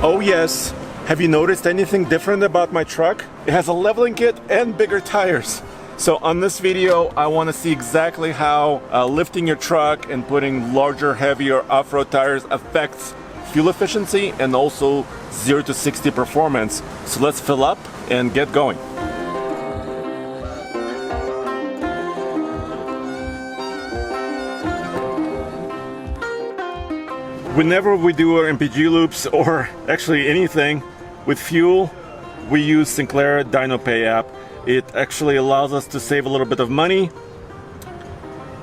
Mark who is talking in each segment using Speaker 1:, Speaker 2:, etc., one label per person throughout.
Speaker 1: Oh yes, have you noticed anything different about my truck? It has a leveling kit and bigger tires. So on this video, I want to see exactly how lifting your truck and putting larger, heavier off-road tires affects fuel efficiency and also 0 to 60 performance. So let's fill up and get going. Whenever we do our MPG loops, or actually anything with fuel, we use Sinclair DynoPay app. It actually allows us to save a little bit of money,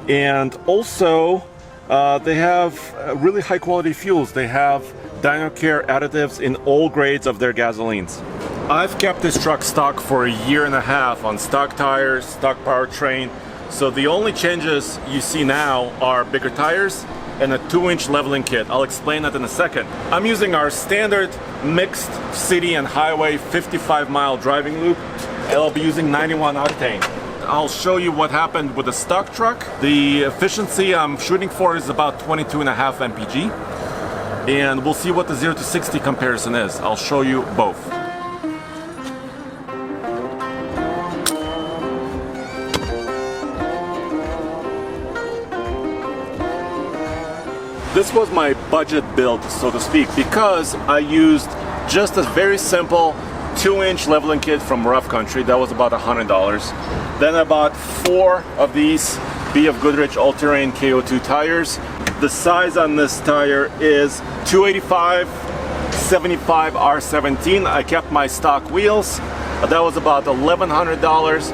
Speaker 1: and also they have really high quality fuels. They have DynoCare additives in all grades of their gasolines. I've kept this truck stock for a year and a half on stock tires, stock powertrain, so the only changes you see now are bigger tires and a 2-inch leveling kit. I'll explain that in a second. I'm using our standard mixed city and highway 55-mile driving loop, and I'll be using 91 octane. I'll show you what happened with the stock truck. The efficiency I'm shooting for is about 22.5 mpg, and we'll see what the 0 to 60 comparison is. I'll show you both. This was my budget build, so to speak, because I used just a very simple 2-inch leveling kit from Rough Country. That was about $100. Then I bought 4 of these BF Goodrich all-terrain KO2 tires. The size on this tire is 285/75 R17. I kept my stock wheels. That was about $1,100.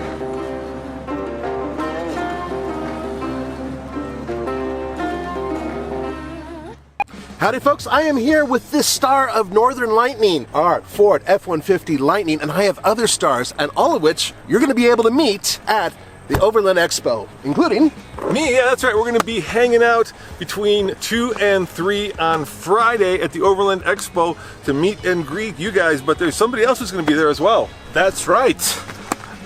Speaker 2: Howdy folks, I am here with this star of Northern Lightning, our Ford F-150 Lightning, and I have other stars, and all of which you're going to be able to meet at the Overland Expo, including
Speaker 3: me. Yeah, that's right. We're going to be hanging out between 2 and 3 on Friday at the Overland Expo to meet and greet you guys, but there's somebody else who's going to be there as well.
Speaker 1: That's right.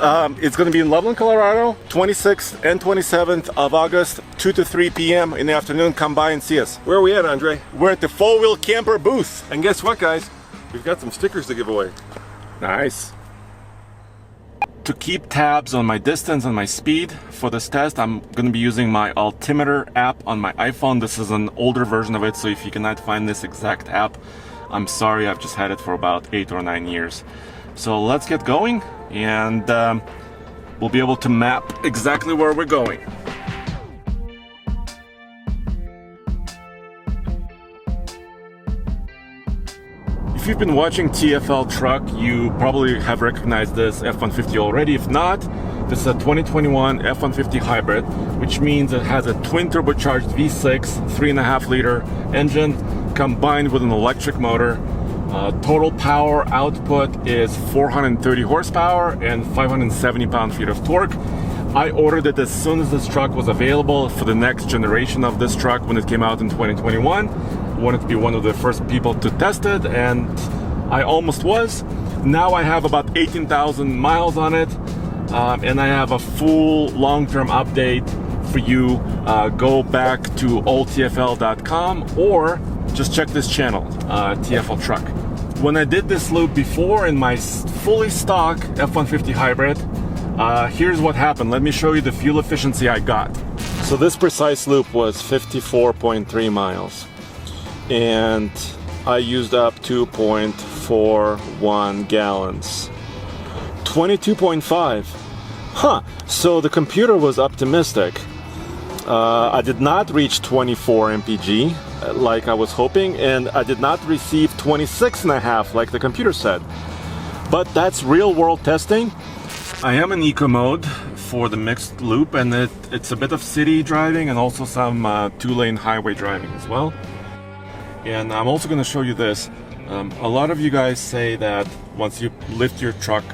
Speaker 1: It's going to be in Loveland, Colorado, 26th and 27th of August, 2 to 3 p.m. in the afternoon. Come by and see us.
Speaker 3: Where are we at, Andre?
Speaker 1: We're at the 4-Wheel Camper booth.
Speaker 3: And guess what, guys? We've got some stickers to give away.
Speaker 1: Nice. To keep tabs on my distance and my speed for this test, I'm going to be using my altimeter app on my iPhone. This is an older version of it, so if you cannot find this exact app, I'm sorry, I've just had it for about 8 or 9 years. So let's get going, and we'll be able to map exactly where we're going. If you've been watching TFL Truck, you probably have recognized this F-150 already. If not, this is a 2021 F-150 hybrid, which means it has a twin turbocharged V6 3.5 liter engine combined with an electric motor. Total power output is 430 horsepower and 570 pound-feet of torque. I ordered it as soon as this truck was available for the next generation of this truck when it came out in 2021. I wanted to be one of the first people to test it, and I almost was. Now I have about 18,000 miles on it, and I have a full long-term update for you. Go back to oldtfl.com or just check this channel, TFL Truck. When I did this loop before in my fully stock F-150 hybrid, here's what happened. Let me show you the fuel efficiency I got. So this precise loop was 54.3 miles, and I used up 2.41 gallons. 22.5. Huh, so the computer was optimistic. I did not reach 24 mpg like I was hoping, and I did not receive 26.5 like the computer said. But that's real world testing. I am in eco mode for the mixed loop, and it's a bit of city driving and also some 2-lane highway driving as well. And I'm also going to show you this. A lot of you guys say that once you lift your truck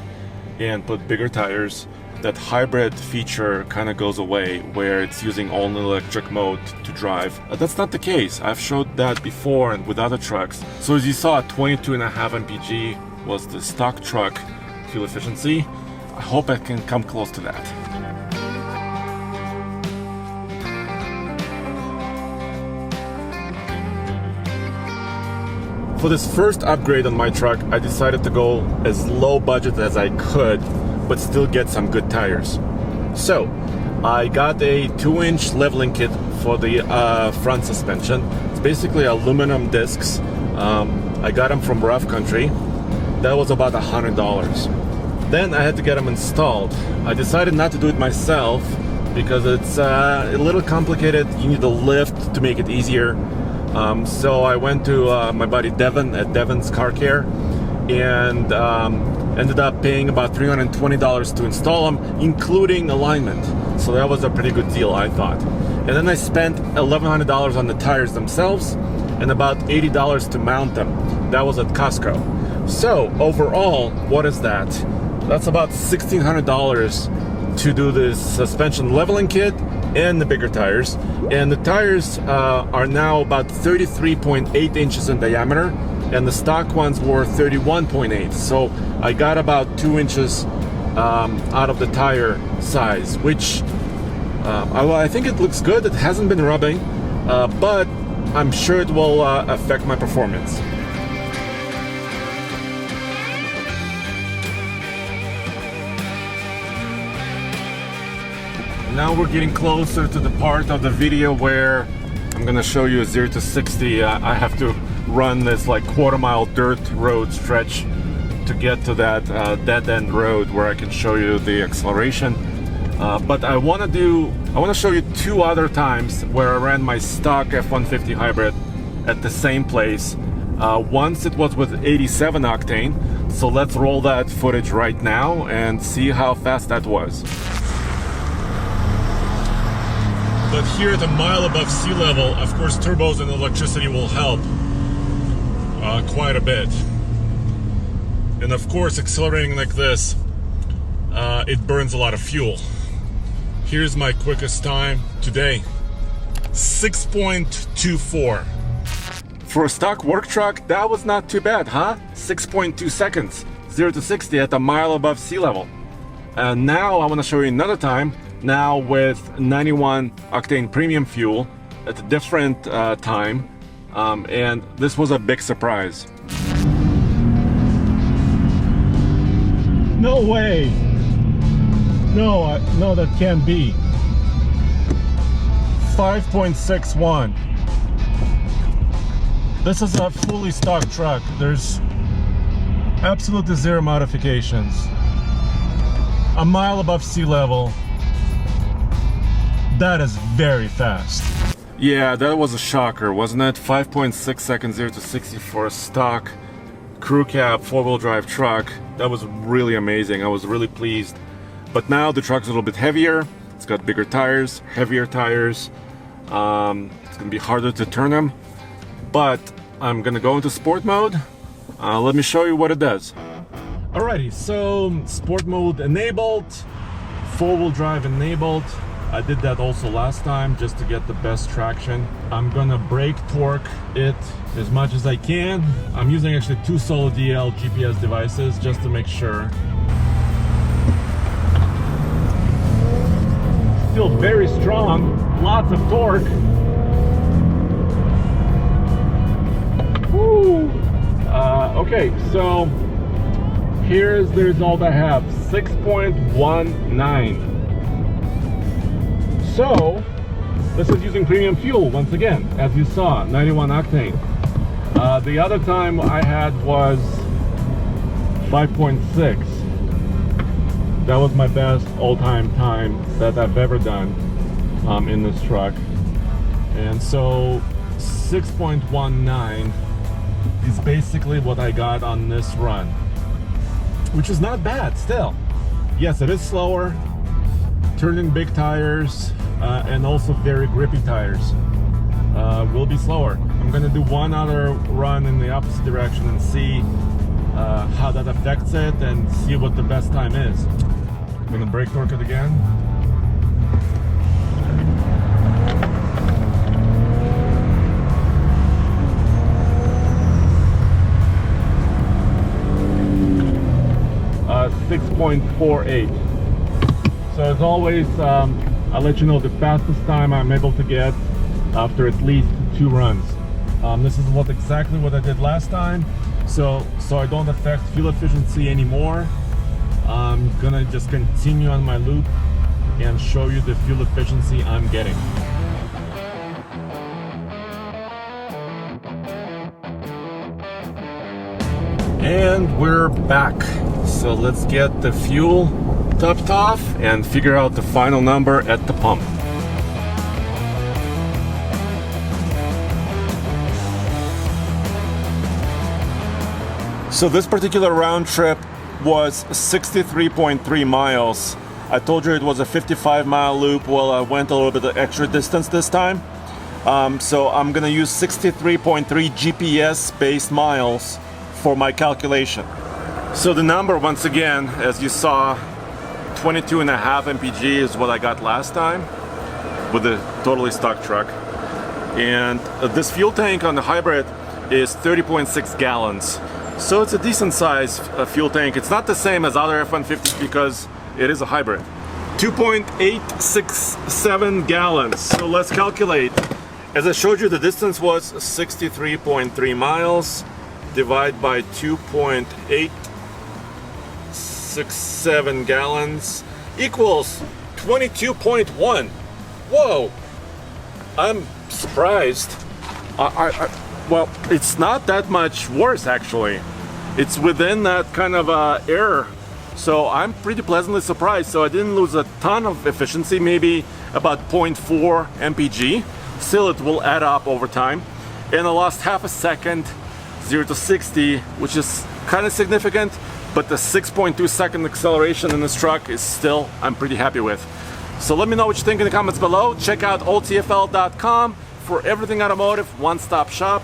Speaker 1: and put bigger tires, that hybrid feature kind of goes away, where it's using all electric mode to drive. That's not the case. I've showed that before and with other trucks. So as you saw, 22.5 mpg was the stock truck fuel efficiency. I hope I can come close to that. For this first upgrade on my truck, I decided to go as low budget as I could, but still get some good tires. So, I got a 2-inch leveling kit for the front suspension. It's basically aluminum discs. I got them from Rough Country. That was about $100. Then I had to get them installed. I decided not to do it myself because it's a little complicated. You need a lift to make it easier. So I went to my buddy Devin at Devin's Car Care and ended up paying about $320 to install them, including alignment. So that was a pretty good deal, I thought. And then I spent $1,100 on the tires themselves and about $80 to mount them. That was at Costco. So overall, what is that? That's about $1,600 to do this suspension leveling kit and the bigger tires. And the tires are now about 33.8 inches in diameter, and the stock ones were 31.8. So I got about 2 inches out of the tire size, which I think it looks good. It hasn't been rubbing, but I'm sure it will affect my performance. Now we're getting closer to the part of the video where I'm gonna show you a 0 to 60. I have to run this like quarter-mile dirt road stretch to get to that dead-end road where I can show you the acceleration. But I want to show you 2 other times where I ran my stock F-150 hybrid at the same place. Once it was with 87 octane, so let's roll that footage right now and see how fast that was. But here at a mile above sea level, of course, turbos and electricity will help quite a bit. And of course, accelerating like this, it burns a lot of fuel. Here's my quickest time today, 6.24. For a stock work truck, that was not too bad, huh? 6.2 seconds, 0 to 60 at a mile above sea level. And now I want to show you another time, now with 91 octane premium fuel at a different time, and this was a big surprise. No way! No, no, that can't be. 5.61. This is a fully stock truck. There's absolutely zero modifications. A mile above sea level. That is very fast. Yeah, that was a shocker, wasn't it? 5.6 seconds 0 to 60 for a stock crew cab 4-wheel drive truck. That was really amazing. I was really pleased. But now the truck's a little bit heavier. It's got bigger tires, heavier tires. It's gonna be harder to turn them. But I'm gonna go into sport mode. Let me show you what it does. Alrighty, so sport mode enabled, 4-wheel drive enabled. I did that also last time just to get the best traction. I'm gonna brake torque it as much as I can. I'm using actually 2 Solo DL GPS devices just to make sure. Still very strong, lots of torque. Woo! Okay, so here's the result I have, 6.19. So, this is using premium fuel once again, as you saw, 91 octane. The other time I had was 5.6. That was my best all-time time that I've ever done in this truck. And so 6.19 is basically what I got on this run, which is not bad still. Yes, it is slower, turning big tires, and also very grippy tires. Will be slower. I'm gonna do one other run in the opposite direction and see how that affects it and see what the best time is. I'm gonna brake torque it again. Uh, 6.48. So as always, I'll let you know the fastest time I'm able to get after at least 2 runs. This is exactly what I did last time. So I don't affect fuel efficiency anymore. I'm gonna just continue on my loop and show you the fuel efficiency I'm getting. And we're back. So let's get the fuel topped off and figure out the final number at the pump. So this particular round trip was 63.3 miles. I told you it was a 55-mile loop. Well, I went a little bit of extra distance this time. So I'm gonna use 63.3 GPS-based miles for my calculation. So the number, once again, as you saw, 22.5 mpg is what I got last time with a totally stock truck. And this fuel tank on the hybrid is 30.6 gallons. So it's a decent size fuel tank. It's not the same as other F-150s because it is a hybrid. 2.867 gallons. So let's calculate. As I showed you, the distance was 63.3 miles. Divide by 2.867 gallons equals 22.1. Whoa! I'm surprised. Well, it's not that much worse actually. It's within that kind of error. So I'm pretty pleasantly surprised. So I didn't lose a ton of efficiency, maybe about 0.4 mpg. Still, it will add up over time. And I lost half a second, 0 to 60, which is kind of significant, but the 6.2 second acceleration in this truck is still, I'm pretty happy with. So let me know what you think in the comments below. Check out oldtfl.com for everything automotive, one-stop shop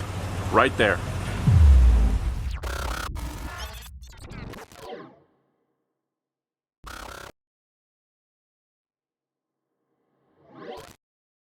Speaker 1: right there.